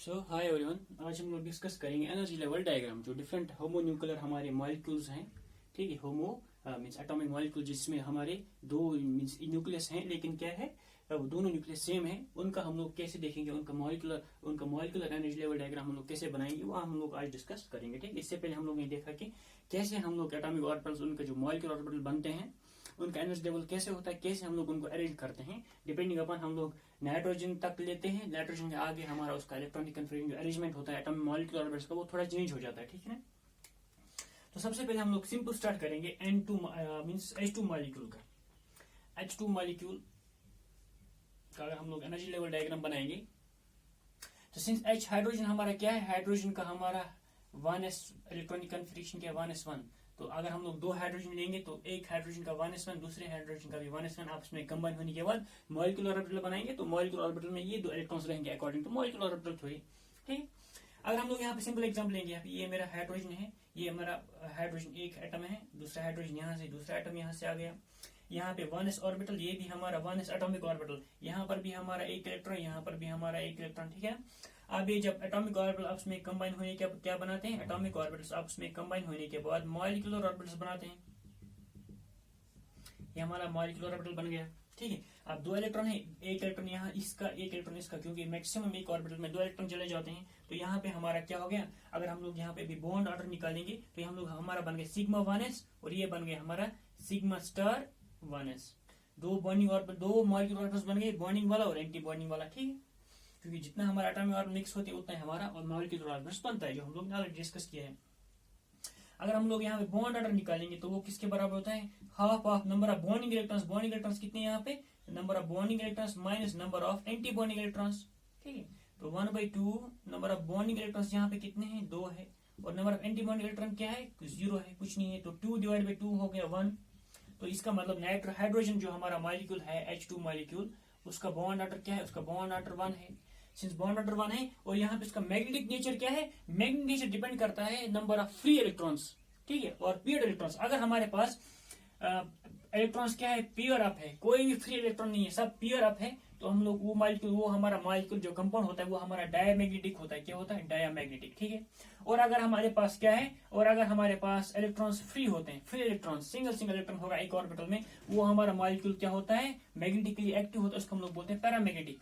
Hi everyone, आज हम लोग डिस्कस करेंगे एनर्जी लेवल डायग्राम। जो डिफरेंट होमोन्यूक्लियर हमारे मॉलिक्यूल्स हैं, ठीक है। होमो मीन्स एटॉमिक मॉलिक्यूल, जिसमें हमारे दो मीन्स न्यूक्लियस हैं, लेकिन क्या है दोनों न्यूक्लियस सेम है। उनका हम लोग कैसे देखेंगे, उनका मॉलिक्यूलर एनर्जी लेवल डायग्राम हम लोग कैसे बनाएंगे, वो हम लोग आज डिस्कस करेंगे, ठीक है। इससे पहले हम लोग ने देखा कि कैसे हम लोग एटॉमिक ऑर्बिटल्स, उनके जो मॉलिक्यूलर ऑर्बिटल बनते हैं, उनका एनर्जी लेवल कैसे होता है, कैसे हम लोग उनको अरेंज करते हैं। डिपेंडिंग अपन हम लोग नाइट्रोजन तक लेते हैं, नाइट्रोजन के आगे हमारा उसका इलेक्ट्रॉनिक कन्फिगरेशन अरेंजमेंट होता है एटॉमिक मॉलिक्यूलर ऑर्बिटल्स का, वो थोड़ा चेंज हो जाता है, ठीक है। तो सबसे पहले हम लोग सिंपल स्टार्ट करेंगे N2 मींस H2 मॉलिक्यूल का। H2 मॉलिक्यूल का अगर हम लोग एनर्जी लेवल डायग्राम बनाएंगे, तो सिंस H हाइड्रोजन हमारा क्या है, हाइड्रोजन का हमारा 1s इलेक्ट्रॉनिक कन्फिगरेशन क्या है 1s1। तो अगर हम लोग दो हाइड्रोजन लेंगे तो एक हाइड्रोजन का 1s1, दूसरे हाइड्रोजन का भी 1s1 आपस में कंबाइन होने के बाद मॉलिक्यूलर ऑर्बिटल बनाएंगे। तो मॉलिक्यूलर ऑर्बिटल में ये दो इलेक्ट्रॉन्स रहेंगे according to molecular orbital theory, ठीक। अगर हम लोग यहाँ पे सिंपल एग्जांपल लेंगे, ये मेरा हाइड्रोजन है, ये हमारा हाइड्रोजन एक एटम है, दूसरा हाइड्रोजन यहाँ से, दूसरा एटम यहाँ से आ गया। यहाँ पे 1s ऑर्बिटल, ये भी हमारा 1s एटॉमिक ऑर्बिटल, यहाँ पर भी हमारा एक इलेक्ट्रॉन, यहाँ पर भी हमारा एक इलेक्ट्रॉन, ठीक है। अब ये जब एटॉमिक ऑर्बिटल आपस में कंबाइन होने के क्या बनाते हैं, एटॉमिक ऑर्बिटल्स आपस में कंबाइन होने के बाद मॉलिक्यूलर ऑर्बिटल्स बनाते हैं। ये हमारा मॉलिक्यूलर ऑर्बिटल बन गया, ठीक है। अब दो इलेक्ट्रॉन है, एक इलेक्ट्रॉन यहाँ इसका, एक इलेक्ट्रॉन इसका, क्योंकि मैक्सिमम एक ऑर्बिटल में दो इलेक्ट्रॉन चले जाते हैं। तो यहाँ पे हमारा क्या हो गया, अगर हम लोग यहाँ पे भी बॉन्ड ऑर्डर निकालेंगे तो हम लोग हमारा बन गया सिग्मा 1s और ये बन गया हमारा सिग्मा स्टार 1s। दो बॉन्डिंग ऑर्बिटल, दो मॉलिक्यूलर ऑर्बिटल्स बन गए, बॉन्डिंग वाला और एंटी बॉन्डिंग वाला, ठीक है। क्योंकि जितना हमारा एटॉमिक ऑर्बिटल मिक्स होते हैं उतना हमारा और मॉलिक्यूलर ऑर्बिटल्स बनता है, जो हम लोग ने ऑलरेडी डिस्कस किया है। अगर हम लोग यहाँ पे बॉन्ड ऑर्डर निकालेंगे तो वो किसके बराबर होता है, half of number of bonding electrons. Bonding electrons कितने हैं यहाँ पे, number of bonding electrons minus number of anti bonding electrons, ठीक है। तो 1/2 नंबर ऑफ बॉन्डिंग इलेक्ट्रॉन्स यहाँ पे कितने हैं, 2 है, और number of anti bonding electron क्या है, 0 है, कुछ नहीं है। तो 2/2 हो गया 1। तो इसका मतलब हाइड्रोजन जो हमारा मॉलिक्यूल है H2 मॉलिक्यूल, उसका बॉन्ड ऑर्डर क्या है, उसका बॉन्ड ऑर्डर 1 है। सिंस बॉन्ड ऑर्डर 1 है और यहाँ पे उसका मैग्नेटिक नेचर क्या है, मैग्नेटिक नेचर डिपेंड करता है नंबर ऑफ फ्री इलेक्ट्रॉन्स, ठीक है, और पेयर्ड इलेक्ट्रॉन्स। अगर हमारे पास इलेक्ट्रॉन्स क्या है, पेयर अप है, कोई भी फ्री इलेक्ट्रॉन नहीं है, सब पेयर अप है, तो हम लोग वो हमारा मॉलिक्यूल जो कंपाउंड होता है वो हमारा डायमैग्नेटिक होता है। क्या होता है, डायमैग्नेटिक, ठीक है। और अगर हमारे पास क्या है, और अगर हमारे पास इलेक्ट्रॉन्स फ्री होते हैं, फ्री इलेक्ट्रॉन, सिंगल इलेक्ट्रॉन होगा एक ऑर्बिटल में, वो हमारा मॉलिक्यूल क्या होता है, मैग्नेटिकली एक्टिव होता है, उसको हम लोग बोलते हैं पैरामैग्नेटिक।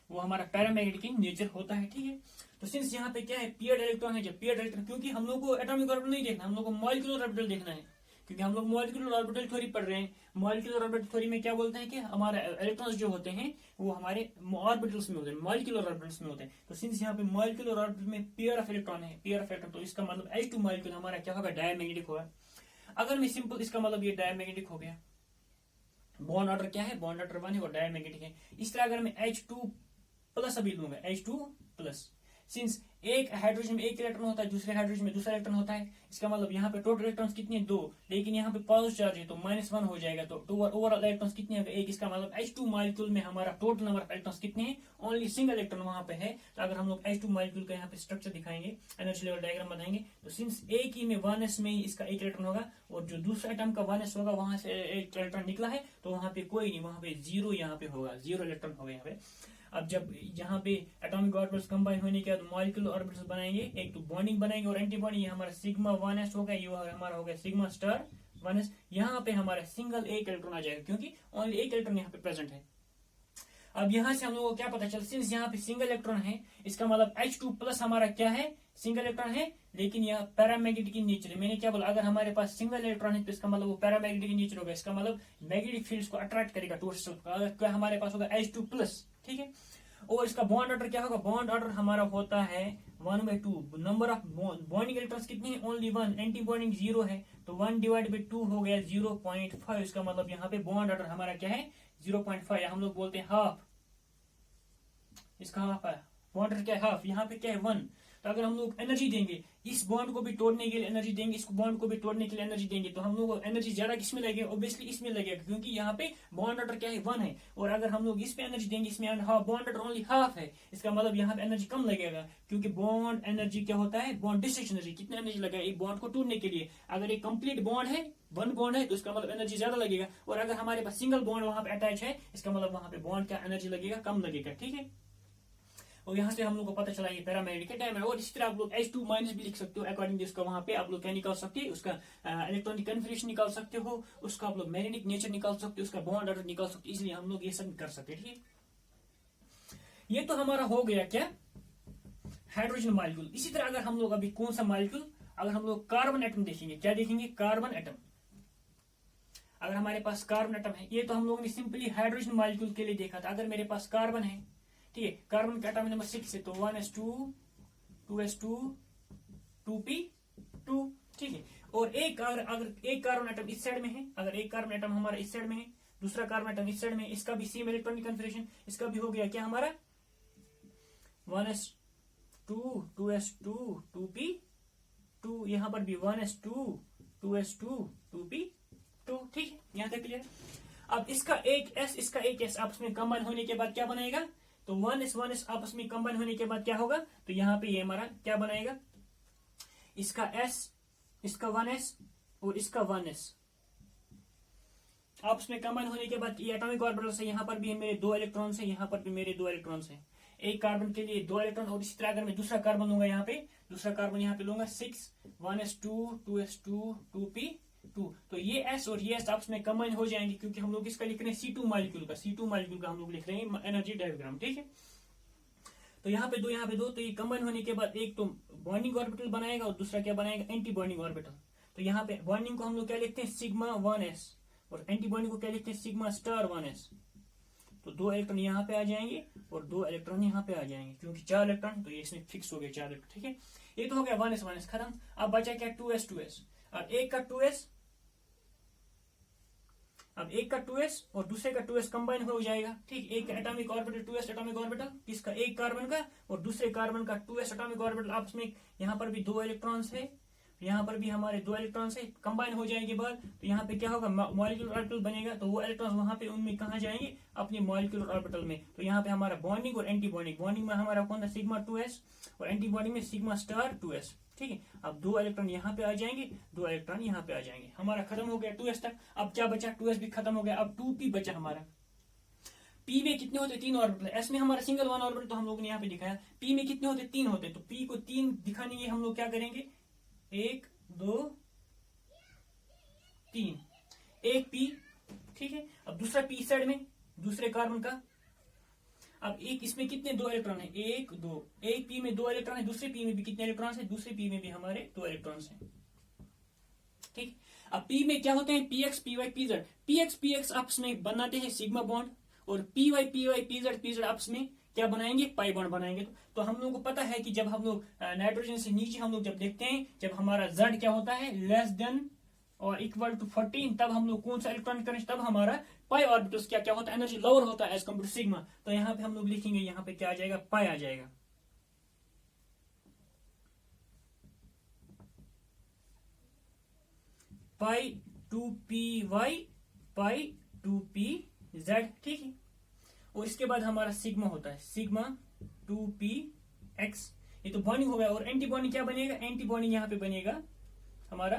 वो हमारा पैरामैग्नेटिक नेचर होता है, ठीक है। तो सिंस यहाँ पे क्या है, पियर्ड इलेक्ट्रॉन है, जब पियर्ड इलेक्ट्रॉन, क्योंकि हम लोग को एटॉमिक ऑर्बिटल नहीं देखना, हम लोग को मॉलिक्यूलर ऑर्बिटल देखना है, क्योंकि हम लोग मॉलिक्यूलर ऑर्बिटल थ्योरी पढ़ रहे हैं। मॉलिक्यूलर ऑर्बिटल थ्योरी में क्या बोलते हैं कि हमारे इलेक्ट्रॉन्स जो होते हैं वो हमारे ऑर्बिटल्स में होते हैं, मॉलिक्यूलर ऑर्बिटल्स में होते हैं। तो सिंस यहाँ पे मॉलिक्यूलर ऑर्बिटल में पेयर ऑफ इलेक्ट्रॉन है, पेयर ऑफ इलेक्ट्रॉन, तो इसका मतलब H2 मॉलिक्यूल हमारा क्या होगा, डायमैग्नेटिक होगा। अगर मैं सिंपल, इसका मतलब ये डायमैग्नेटिक हो गया। बॉन्ड ऑर्डर क्या है, बॉन्ड ऑर्डर 1 है और डायमैग्नेटिक है। इस तरह अगर मैं H2 प्लस अभी लूंगा, H2 प्लस, सिंस एक हाइड्रोजन में एक इलेक्ट्रॉन होता है, दूसरे हाइड्रोजन में दूसरा इलेक्ट्रॉन होता है, इसका मतलब यहाँ पे टोटल इलेक्ट्रॉन्स कितने हैं, 2, लेकिन यहाँ पे पॉजिटिव चार्ज है तो -1 हो जाएगा। तो ओवरऑल इलेक्ट्रॉन्स कितने हैं, एक। इसका मतलब H2 मॉलिक्यूल में हमारा टोटल नंबर ऑफ इलेक्ट्रॉन्स कितने हैं, ओनली सिंगल इलेक्ट्रॉन वहां पे है। तो अगर हम लोग H2 मॉलिक्यूल का यहाँ पे स्ट्रक्चर दिखाएंगे, एनर्जी लेवल डायग्राम बनाएंगे, तो सिंस एक ही में 1s में इसका एक इलेक्ट्रॉन होगा और जो दूसरा एटम का 1s होगा वहां से एक इलेक्ट्रॉन निकला है, तो वहां पे कोई नहीं, वहां पे 0 यहाँ पे होगा, 0 इलेक्ट्रॉन होगा यहाँ पे। अब जब यहाँ पे एटॉमिक ऑर्बिटल्स कंबाइन होने के बाद मॉलिक्यूलर ऑर्बिटल्स बनाएंगे, एक तो बॉन्डिंग बनाएंगे और एंटी बॉन्डिंग, ये हमारा सिग्मा 1s होगा, ये हमारा हो गया सिग्मा स्टार 1s। यहाँ पे हमारा सिंगल एक इलेक्ट्रॉन आ जाएगा, क्योंकि ओनली एक इलेक्ट्रॉन यहाँ पे प्रेजेंट है। अब यहाँ से हम लोगों को क्या पता चला, सिंस यहाँ पे सिंगल इलेक्ट्रॉन है, इसका मतलब H2 प्लस हमारा क्या है, सिंगल इलेक्ट्रॉन है, लेकिन यह पैरामैग्नेटिक नेचर है। मैंने क्या बोला, अगर हमारे पास सिंगल इलेक्ट्रॉन है तो इसका मतलब वो पैरामैग्नेटिक नेचर होगा, इसका मतलब मैग्नेटिक फील्ड को अट्रैक्ट करेगा टुवर्ड्स सेल्फ। अगर हमारे पास होगा H2 प्लस, ठीक है। और इसका बॉन्ड ऑर्डर क्या होगा, बॉन्ड ऑर्डर हमारा होता है 1/2। नंबर ऑफ बॉन्डिंग इलेक्ट्रॉन्स कितने हैं, ओनली 1, एंटी बॉन्डिंग 0 है, तो 1/2 हो गया 0.5। इसका मतलब यहाँ पे बॉन्ड ऑर्डर हमारा क्या है, 0.5, हम लोग बोलते हैं हाफ, इसका हाफ है, बॉन्ड ऑर्डर क्या है, हाफ। यहाँ पे क्या है 1। तो अगर हम लोग एनर्जी देंगे, इस बॉन्ड को भी तोड़ने के लिए एनर्जी देंगे, इस बॉन्ड को भी तोड़ने के लिए एनर्जी देंगे, तो हम लोग को एनर्जी ज्यादा किसमें लगेगा, ऑब्वियसली इसमें लगेगा, क्योंकि यहाँ पे बॉन्ड ऑर्डर क्या है 1 है। और अगर हम लोग इस पे एनर्जी देंगे, इसमें बॉन्ड ऑर्डर ओनली हाफ है, इसका मतलब यहाँ पे एनर्जी कम लगेगा, क्योंकि बॉन्ड एनर्जी क्या होता है, बॉन्ड डिस्ट्रक्शन एनर्जी, कितना एनर्जी लगेगा एक बॉन्ड को तोड़ने के लिए। अगर एक कंप्लीट बॉन्ड है, 1 बॉन्ड है, तो इसका मतलब एनर्जी ज्यादा लगेगा। और अगर हमारे पास सिंगल बॉन्ड वहां पे अटैच है, इसका मतलब वहां पे बॉन्ड का एनर्जी लगेगा कम लगेगा, ठीक है। और यहाँ से हम लोग को पता चला ये पैरामैग्नेटिक डायमंड। और इसी तरह आप लोग H2 माइनस भी लिख सकते हो अकॉर्डिंग टू इसका, वहां पे आप लोग क्या निकाल सकते हैं, उसका इलेक्ट्रॉनिक कन्फिग्रेशन निकाल सकते हो, उसका आप लोग मैग्नेटिक नेचर निकाल सकते हो, उसका बॉन्ड ऑर्डर निकाल सकते हो, इसलिए हम लोग ये सब कर सकते हैं। ठीक है, ये तो हमारा हो गया क्या, हाइड्रोजन मॉलिक्यूल। इसी तरह अगर हम लोग अभी कौन सा मॉलिक्यूल, अगर हम लोग कार्बन एटम देखेंगे, क्या देखेंगे, कार्बन एटम। अगर हमारे पास कार्बन एटम है, ये तो हम लोगों ने सिंपली हाइड्रोजन मॉलिक्यूल के लिए देखा था। अगर मेरे पास कार्बन है, ठीक है, कार्बन का एटॉमिक नंबर 6 है, तो 1s2 2s2 2p2, ठीक है। और एक अगर एक कार्बन एटम इस साइड में है, अगर एक कार्बन एटम हमारा इस साइड में है, दूसरा कार्बन एटम इस साइड में, इसका भी सेम इलेक्ट्रॉनिक कन्फिग्रेशन, इसका भी हो गया क्या हमारा 1s2 2s2 2p2, यहां पर भी 1s2 2s2 2p2, ठीक है, यहां तक क्लियर। अब इसका एक s, इसका एक s आपस में कंबाइन होने के बाद क्या बनाएगा, तो 1s आपस में कंबाइन होने के बाद क्या होगा, तो यहाँ पे ये हमारा क्या बनाएगा, इसका s, इसका 1s और इसका 1s आपस में कंबाइन होने के बाद ये एटॉमिक ऑर्बिटल से, यहाँ पर भी है मेरे 2 इलेक्ट्रॉन्स है, यहाँ पर भी मेरे 2 इलेक्ट्रॉन्स है, एक कार्बन के लिए 2 इलेक्ट्रॉन। और इसी तरह अगर मैं दूसरा कार्बन लूंगा, यहाँ पे दूसरा कार्बन यहाँ पे लूंगा 6 1s2 2s2 2p2, तो ये s और ये s आपस में कंबाइन हो जाएंगे, क्योंकि हम लोग इसका लिख रहे हैं C2 मॉलिक्यूल का हम लोग लिख रहे हैं एनर्जी डायग्राम, ठीक है। तो यहाँ पे 2 यहाँ पे 2, तो ये कंबाइन होने के बाद एक तो बॉन्डिंग ऑर्बिटल बनाएगा और दूसरा क्या बनाएगा, एंटी बॉन्डिंग ऑर्बिटल। तो यहाँ पे बॉन्डिंग को हम लोग क्या लिखते हैं, सिग्मा 1s, और एंटी बॉन्डिंग को क्या लिखते हैं, सिग्मा स्टार 1s। तो 2 इलेक्ट्रॉन यहाँ पे आ जाएंगे और 2 इलेक्ट्रॉन यहाँ पे आ जाएंगे, क्योंकि 4 इलेक्ट्रॉन, तो ये इसमें फिक्स हो गया 4 इलेक्ट्रॉन, ठीक है। ये तो हो गया 1s खत्म। अब बचा क्या, 2s और एक का 2s, अब एक का 2s और दूसरे का 2s कंबाइन हो जाएगा, ठीक। एक atomic orbital 2s atomic orbital किसका, एक कार्बन का, और दूसरे कार्बन का 2s एटॉमिक ऑर्बिटल आपस में, यहाँ पर भी 2 इलेक्ट्रॉन्स है, यहाँ पर भी हमारे 2 इलेक्ट्रॉन्स है, कंबाइन हो जाएंगे बाद, तो यहाँ पे क्या होगा, मॉलिक्यूलर ऑर्बिटल बनेगा। तो वो इलेक्ट्रॉन्स वहां पे उनमें कहा जाएंगे, अपने मॉलिक्यूलर ऑर्बिटल में। तो यहाँ पे हमारा बॉन्डिंग और एंटी बॉन्डिंग, बॉन्डिंग में हमारा कौन था, सिग्मा 2s, और एंटी बॉन्डिंग में सिग्मा स्टार 2s, ठीक है। अब 2 इलेक्ट्रॉन यहाँ पे आ जाएंगे, 2 इलेक्ट्रॉन यहाँ पे आ जाएंगे, हमारा खत्म हो गया 2s तक। अब क्या बचा, 2s भी खत्म हो गया, अब 2p बचा हमारा। p में कितने होते, 3 ऑर्बिटल, s में हमारा सिंगल 1 ऑर्बिटल, तो हम लोगों ने यहाँ पे दिखाया। p में कितने होते, 3 होते, तो p को 3 दिखाने के हम लोग क्या करेंगे, 1 2 3, एक p, ठीक है। अब दूसरा p इस साइड में, दूसरे कार्बन का, अब एक इसमें कितने 2 इलेक्ट्रॉन है, 1 2, एक p में 2 इलेक्ट्रॉन है, दूसरे p में भी कितने इलेक्ट्रॉन है, दूसरे p में भी हमारे 2 इलेक्ट्रॉन है, ठीक। अब p में क्या होते हैं, px py pz, px आपस में बनाते हैं सिग्मा बॉन्ड, और py pz आपस में क्या बनाएंगे, पाई बॉन्ड बनाएंगे। तो हम लोगों को पता है कि जब हम लोग नाइट्रोजन से नीचे हम लोग जब देखते हैं, जब हमारा Z क्या होता है, लेस देन और इक्वल टू 14, तब हम लोग कौन सा इलेक्ट्रॉनिक करंट, तब हमारा पाई ऑर्बिटल्स क्या क्या होता है, एनर्जी लोअर होता है एज कम्पेयर टू सिग्मा। तो यहाँ पे हम लोग लिखेंगे, यहाँ पे क्या आ जाएगा, पाई आ जाएगा। पाई 2py पाई 2pz, ठीक है। और इसके बाद हमारा सिग्मा होता है, सिग्मा 2px, ये तो बॉन्डिंग हो गया। और एंटी बॉन्डिंग क्या बनेगा, एंटी बॉन्डिंग यहाँ पे बनेगा हमारा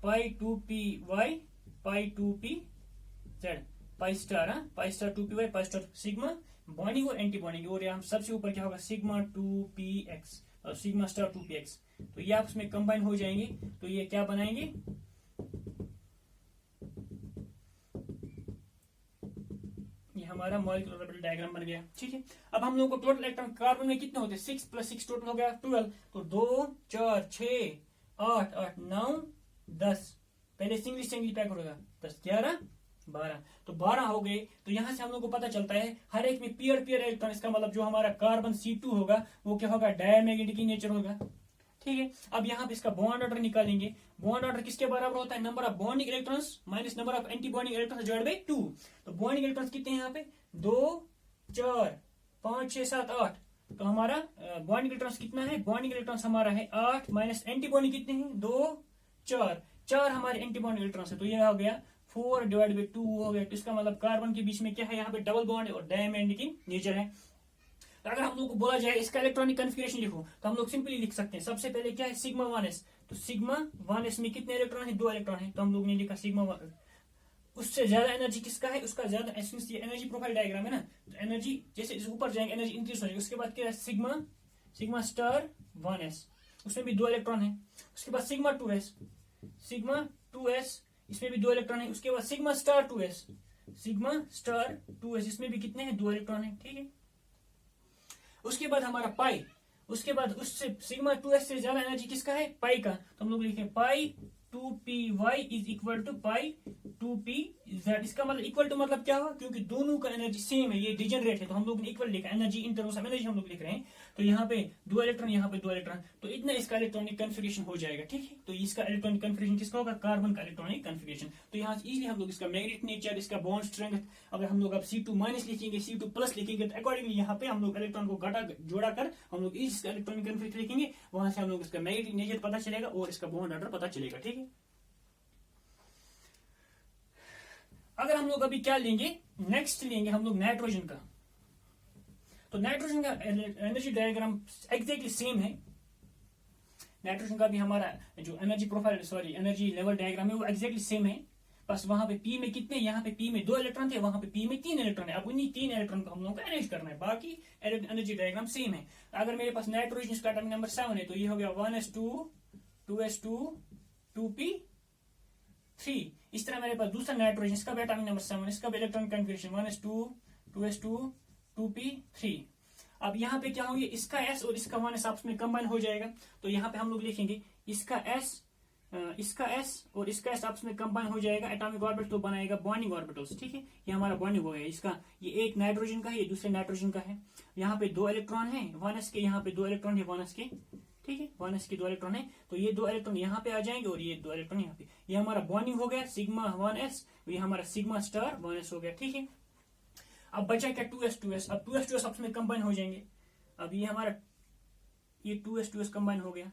पाई 2py पाई 2pz, pi star, pi star 2py pi star, sigma bonding और एंटी बॉन्डिंग। और यहाँ सबसे ऊपर क्या होगा, सिग्मा 2px और सिग्मा स्टार 2px, तो ये आपस में कंबाइन हो जाएंगे, तो ये क्या बनाएंगे, हमारा मॉलिक्यूलर ऑर्बिटल डायग्राम बन गया, ठीक है। अब हम लोगों को टोटल इलेक्ट्रॉन कार्बन में कितने होते हैं, 6 + 6 टोटल हो गया 12, तो 2 4 6 8 8 9 10, पहले सिंगली पैक होगा, 10 11 12, तो 12 हो गए। तो यहाँ से हम लोग को पता चलता है हर एक में पियर इलेक्ट्रॉन, इसका मतलब जो हमारा कार्बन C2 होगा वो क्या होगा, डायमैग्नेटिक इन नेचर होगा, ठीक है। अब यहाँ पे इसका बॉन्ड ऑर्डर निकालेंगे, बॉन्ड ऑर्डर किसके बराबर होता है, number of bonding electrons minus number of anti bonding electrons divide by 2। तो बॉन्डिंग इलेक्ट्रॉन्स कितने हैं यहाँ पे, 2 4 5 6 7 8, तो हमारा बॉन्डिंग इलेक्ट्रॉन्स कितना है, बॉन्डिंग इलेक्ट्रॉन्स हमारा है 8, माइनस एंटी बॉन्डिंग कितने हैं, 2 4 हमारे एंटी बॉन्डिंग इलेक्ट्रॉन्स है, तो ये हो गया 4 डिवाइड बाय 2 हो गया। तो इसका मतलब कार्बन के बीच में क्या है, यहाँ पे डबल बॉन्ड है और डायमैग्नेटिक इन नेचर है। तो अगर हम लोग को बोला जाए इसका इलेक्ट्रॉनिक कन्फिगरेशन लिखो, तो हम लोग सिंपली लिख सकते हैं। सबसे पहले क्या है, सिग्मा 1s, तो सिग्मा 1s में कितने इलेक्ट्रॉन है, 2 इलेक्ट्रॉन है, तो हम लोग ने लिखा सिग्मा 1। उससे ज्यादा एनर्जी किसका है, उसका ज्यादा ये एनर्जी प्रोफाइल डायग्राम है ना, तो एनर्जी जैसे ऊपर जाएंगे एनर्जी इंक्रीज हो जाएगी। उसके बाद क्या है सिग्मा स्टार 1s, उसमें भी 2 इलेक्ट्रॉन है। उसके बाद सिग्मा 2s, इसमें भी 2 इलेक्ट्रॉन है। उसके बाद सिग्मा स्टार 2s, इसमें भी कितने हैं, 2 इलेक्ट्रॉन है, ठीक है। उसके बाद हमारा पाई, उसके बाद उससे सिग्मा 2s से ज्यादा एनर्जी किसका है, पाई का, तो हम लोग लिखें pi 2py is equal to pi 2pz। इसका मतलब इक्वल टू मतलब क्या हुआ, क्योंकि दोनों का एनर्जी सेम है, ये डिजनरेट है, तो हम लोग ने इक्वल लिखा, energy in terms of energy हम लोग लिख रहे हैं। तो यहाँ पे 2 इलेक्ट्रॉन, यहाँ पे 2 इलेक्ट्रॉन, तो इतना इसका इलेक्ट्रॉनिक कन्फिगरेशन हो जाएगा, ठीक है। तो इसका इलेक्ट्रॉनिक कन्फिगरेशन किसका होगा, कार्बन का इलेक्ट्रॉनिक कन्फिगरेशन। तो यहाँ से इजिली हम लोग इसका मैग्नेटिक नेचर, इसका बॉन्ड स्ट्रेंथ, अगर हम लोग अब C2- लिखेंगे, C2+ लिखेंगे, तो अकॉर्डिंगली यहाँ पे हम लोग इलेक्ट्रॉन को जोड़ा कर हम लोग इसका इलेक्ट्रॉनिक कन्फिगरेशन लिखेंगे, वहां से हम लोग इसका मैग्नेटिक नेचर पता चलेगा और इसका बॉन्ड ऑर्डर पता चलेगा, ठीक है। अगर हम लोग अभी क्या लेंगे, नेक्स्ट लेंगे हम लोग नाइट्रोजन का। तो नाइट्रोजन का एनर्जी डायग्राम एग्जैक्टली सेम है। नाइट्रोजन का भी हमारा जो energy profile energy level diagram है वो एग्जैक्टली सेम है, बस वहां पे पी में कितने, यहाँ पे पी में 2 इलेक्ट्रॉन थे, वहां पे पी में 3 इलेक्ट्रॉन है। अब उन्हीं 3 इलेक्ट्रॉन को हम लोग को अरेंज करना है, बाकी एनर्जी डायग्राम सेम है। अगर मेरे पास नाइट्रोजन का एटॉमिक नंबर 7 है, तो ये हो गया 1s2 2s2 2p3। इस तरह मेरे पास दूसरा नाइट्रोजन, इसका भी एटॉमिक नंबर 7, इसका भी electronic configuration 1s2 2s2 2p3। अब यहाँ पे क्या होंगे, इसका s और इसका 1s आपस में कंबाइन हो जाएगा, तो यहाँ पे हम लोग लिखेंगे इसका s और इसका s आपस में कंबाइन हो जाएगा, एटॉमिक ऑर्बिटल तो बनाएगा बॉन्डिंग ऑर्बिटल्स, ठीक है। ये हमारा बॉन्डिंग हो गया, इसका ये एक नाइट्रोजन का है, ये दूसरे नाइट्रोजन का है। यहाँ पे 2 इलेक्ट्रॉन है 1s के, यहाँ पे 2 इलेक्ट्रॉन है 1s के, ठीक है, 1s के 2 इलेक्ट्रॉन है, तो ये 2 इलेक्ट्रॉन यहाँ पे आ जाएंगे और ये 2 इलेक्ट्रॉन यहाँ पे। ये हमारा बॉन्डिंग हो गया सिग्मा 1s, ये हमारा सिग्मा स्टार 1s हो गया, ठीक है। अब बचा क्या 2s। अब 2s आपस में कंबाइन हो जाएंगे। अब ये हमारा ये 2s कंबाइन हो गया,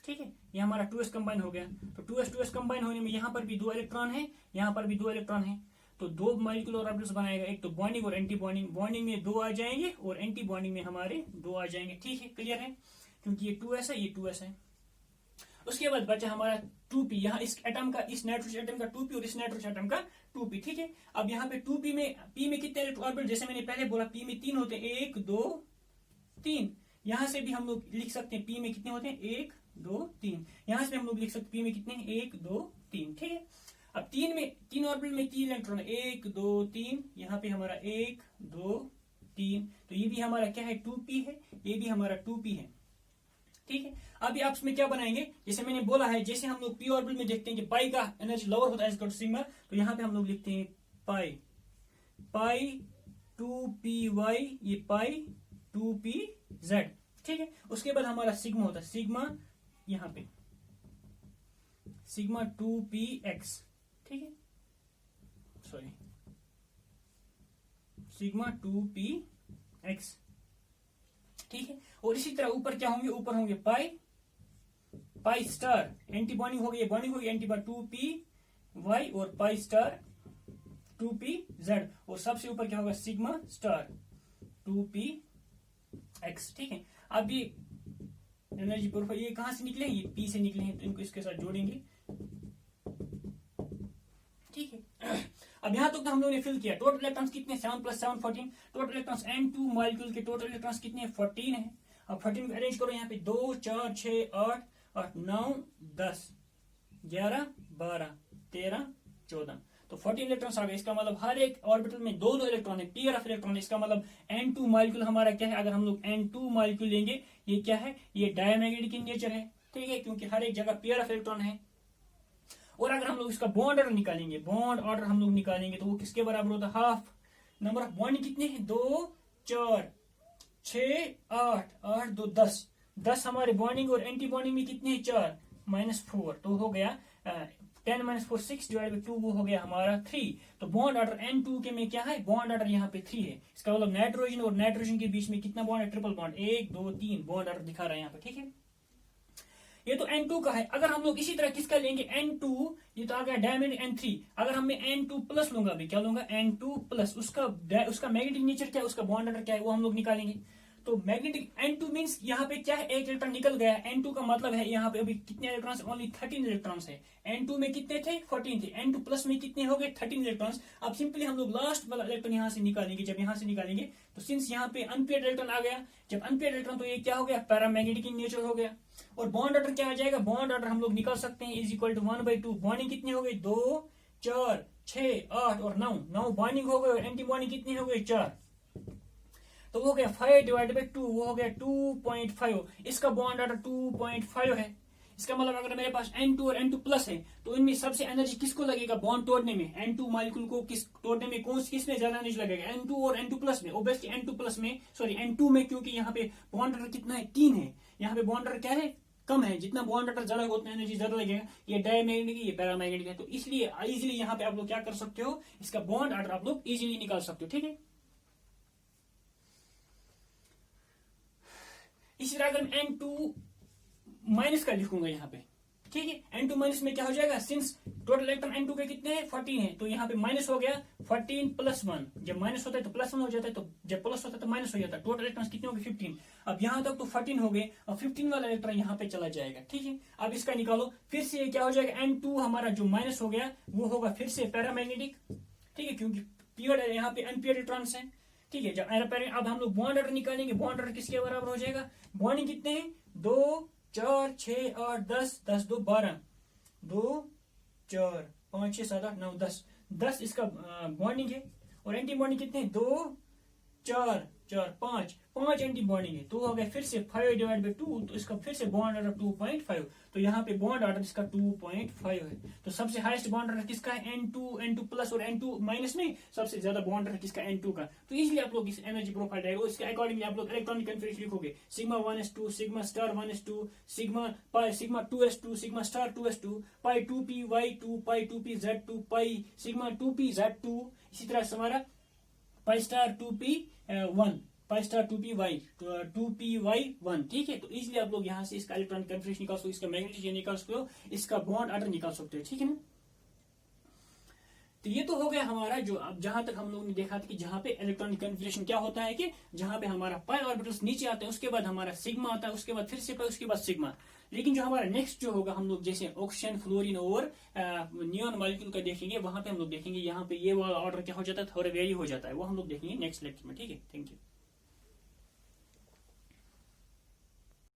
ठीक है, ये हमारा 2s कंबाइन हो गया। तो 2s कंबाइन होने में यहाँ पर भी 2 इलेक्ट्रॉन है, यहाँ पर भी 2 इलेक्ट्रॉन है, तो 2 मॉलिक्यूलर ऑर्बिटल्स बनाएगा, एक तो बॉन्डिंग और एंटी बॉन्डिंग। बॉन्डिंग में 2 आ जाएंगे और एंटी बॉन्डिंग में हमारे 2 आ जाएंगे, ठीक है, क्लियर है, क्योंकि ये 2s है, ये 2s है। उसके बाद बचा हमारा 2p, यहाँ इस एटम का, इस नाइट्रोजन एटम का 2p और इस नाइट्रोजन एटम का 2p, ठीक है। अब यहाँ पे 2p में p में कितने ऑर्बिटल, जैसे मैंने पहले बोला p में 3 होते हैं, 1 2 3। यहाँ से भी हम लोग लिख सकते हैं p में कितने होते हैं, 1 2 3। यहाँ से हम लोग लिख सकते हैं p में कितने हैं, 1 2 3, ठीक है। अब 3 ऑर्बिटल में 3 इलेक्ट्रॉन, 1 2 3, यहाँ पे हमारा 1 2 3, तो ये भी हमारा क्या है, 2p है, ये भी हमारा 2p है, ठीक है। अभी आपस में क्या बनाएंगे, जैसे मैंने बोला है, जैसे हम लोग p ऑर्बिटल में देखते हैं कि पाई का एनर्जी लोअर होता है सिग्मा, तो यहाँ पे हम लोग लिखते हैं पाई 2py, ये पाई 2pz, ठीक है। उसके बाद हमारा सिग्मा होता है, सिग्मा यहाँ पे सिग्मा 2px, ठीक है, सॉरी सिग्मा 2px, ठीक है। और इसी तरह ऊपर क्या होंगे, ऊपर होंगे पाई स्टार, एंटी बॉन्डिंग हो गई, बॉन्डिंग हो गई एंटी बार 2py और पाई स्टार 2pz, और सबसे ऊपर क्या होगा, सिग्मा स्टार 2px, ठीक है। अब ये एनर्जी प्रोफाइल ये कहां से निकले, ये p से निकले हैं, तो इनको इसके साथ जोड़ेंगे, ठीक है। अब यहां तक तो हम लोगों ने फिल किया। टोटल इलेक्ट्रॉन्स कितने, 7 + 7 14। टोटल इलेक्ट्रॉन्स N2 मॉलिक्यूल के टोटल इलेक्ट्रॉन्स कितने हैं, 14 है। अब 14 अरेंज करो, यहाँ पे 2 4 6 8 8 9 10 11 12 13 14, तो 14 इलेक्ट्रॉन्स आ गए। इसका मतलब हर एक ऑर्बिटल में 2 इलेक्ट्रॉन है, पेयर ऑफ इलेक्ट्रॉन है। इसका मतलब N2 मॉलिक्यूल हमारा क्या है, अगर हम लोग N2 मॉलिक्यूल लेंगे, ये क्या है, ये डायमैग्नेटिक इन नेचर है, ठीक है, क्योंकि हर एक जगह पेयर ऑफ इलेक्ट्रॉन है। और अगर हम लोग इसका बॉन्ड ऑर्डर निकालेंगे, बॉन्ड ऑर्डर हम लोग निकालेंगे, तो वो किसके बराबर होता है, हाफ। नंबर ऑफ बॉन्ड कितने हैं, 2 4 6 8 8 2 10 10 हमारे बॉन्डिंग, और एंटी बॉन्डिंग में कितने हैं, 4 -4, तो हो गया 10 - 4 6 / 2, वो हो गया हमारा 3। तो बॉन्ड ऑर्डर N2 के में क्या है, बॉन्ड ऑर्डर यहाँ पे 3 है। इसका मतलब नाइट्रोजन और नाइट्रोजन के बीच में कितना बॉन्ड है, ट्रिपल बॉन्ड, 1 2 3 बॉन्ड ऑर्डर दिखा रहा है यहाँ पे, ठीक है। ये तो N2 का है। अगर हम लोग इसी तरह किसका लेंगे, N2, ये तो आ गया डायमंड N3। अगर हम मैं N2+ लूंगा, भी क्या लूंगा, N2+, उसका मैग्नेटिक नेचर क्या है, उसका बॉन्ड ऑर्डर क्या है, वो हम लोग निकालेंगे। तो मैग्नेटिक N2 मींस यहाँ पे क्या है, एक इलेक्ट्रॉन निकल गया। N2 का मतलब है यहाँ पे अभी कितने इलेक्ट्रॉन्स, ओनली 13 इलेक्ट्रॉन्स है। N2 में कितने थे, 14 थे। N2 प्लस में कितने हो गए, 13 इलेक्ट्रॉन्स। अब सिंपली हम लोग लास्ट वाला इलेक्ट्रॉन यहाँ से निकालेंगे। जब यहाँ से निकालेंगे तो सिंस यहाँ पे अनपेयर्ड इलेक्ट्रॉन आ गया, जब अनपेयर्ड इलेक्ट्रॉन तो ये क्या हो गया, पैरामैग्नेटिक इन नेचर हो गया। और बॉन्ड ऑर्डर क्या आ जाएगा, बॉन्ड ऑर्डर हम लोग निकाल सकते हैं इज इक्वल टू 1/2। बॉन्डिंग कितनी हो गई, 2 4 6 8 और 9 बॉन्डिंग हो गए। और एंटी बॉन्डिंग कितनी हो गई, 4। तो वो हो गया 5/2, वो हो गया 2.5। इसका बॉन्ड ऑर्डर 2.5 है। इसका मतलब अगर मेरे पास N2 और N2 प्लस है तो इनमें सबसे एनर्जी किसको लगेगा, बॉन्ड तोड़ने में। N2 मॉलिक्यूल को तोड़ने में किस में ज्यादा एनर्जी लगेगा, N2 और N2 प्लस में। ओब्वियसली N2 प्लस में, सॉरी N2 में, क्योंकि यहाँ पे बॉन्ड ऑर्डर कितना है, 3 है। यहाँ पे बॉन्ड ऑर्डर क्या है, कम है। जितना बॉन्ड ऑर्डर ज्यादा उतना एनर्जी ज्यादा लगेगा। ये डायमैग्नेटिक, ये पैरामैग्नेटिक है। तो इसलिए इजिली यहाँ पे आप लोग क्या कर सकते हो, इसका बॉन्ड ऑर्डर आप लोग इजिली निकाल सकते हो, ठीक है। इसी तरह अगर मैं N2 माइनस का लिखूंगा यहाँ पे, ठीक है। N2 माइनस में क्या हो जाएगा, सिंस टोटल इलेक्ट्रॉन N2 के कितने हैं, 14 है, तो यहाँ पे माइनस हो गया 14 + 1। जब माइनस होता है तो +1 हो जाता है, तो जब प्लस होता है तो माइनस हो जाता है। टोटल इलेक्ट्रॉन कितने हो गए, 15। अब यहाँ तक तो 14 हो गए, और 15 वाला इलेक्ट्रॉन यहाँ पे चला जाएगा, ठीक है। अब इसका निकालो, फिर से क्या हो जाएगा, N2 हमारा जो माइनस हो गया वो होगा फिर से पैरामैग्नेटिक, ठीक है, क्योंकि प्योर यहाँ पे अनप्योर इलेक्ट्रॉन्स हैं, ठीक है। जब अब हम लोग बॉन्ड ऑर्डर निकालेंगे, बॉन्ड ऑर्डर किसके बराबर हो जाएगा, बॉन्डिंग कितने हैं, 2 4 6 8 10 10 2 12, 2 4 5 6 7 8 9 10 इसका बॉन्डिंग है। और एंटी बॉन्डिंग कितने हैं, 2 4 4 5 एंटी बॉन्डिंग है। तो हो गया फिर से 5/2, तो इसका फिर से बॉन्ड ऑर्डर 2.5। तो यहाँ पे बॉन्ड ऑर्डर इसका 2.5 है। तो सबसे हाईएस्ट बॉन्ड ऑर्डर किसका है, N2 प्लस और N2 माइनस में सबसे ज्यादा बॉन्ड ऑर्डर किसका, N2 का। तो इजिली आप लोग इस एनर्जी प्रोफाइल डायग्राम, इसके अकॉर्डिंगली आप लोग इलेक्ट्रॉनिक कन्फिगरेशन लिखोगे, σ1s2 σ*1s2 σ2s2 σ*2s2 π2py2 π2pz2 π σ2pz2। इसी तरह से हमारा π*2p1 π*2py1, ठीक है। तो इजिली आप लोग यहाँ से इसका इलेक्ट्रॉनिक कन्फिगरेशन निकाल सकते हो, इसका मैग्नेटिक निकाल सकते हो, इसका बॉन्ड ऑर्डर निकाल सकते हो, ठीक है ना। तो ये तो हो गया हमारा, जो अब जहां तक हम लोगों ने देखा था कि जहां पे इलेक्ट्रॉनिक कन्फिगरेशन क्या होता है, कि जहां पे हमारा पाई ऑर्बिटल्स नीचे आते हैं, उसके बाद हमारा सिग्मा आता है, उसके बाद फिर से पाई, उसके बाद सिग्मा। लेकिन जो हमारा नेक्स्ट जो होगा, हम लोग जैसे ऑक्सीजन, फ्लोरीन और नियॉन मॉलिक्यूल का देखेंगे, वहां पे हम लोग देखेंगे यहाँ पे ये वाला ऑर्डर क्या हो जाता है, थोड़ा वेरी हो जाता है। वो हम लोग देखेंगे नेक्स्ट लेक्चर में, ठीक है। Thank you.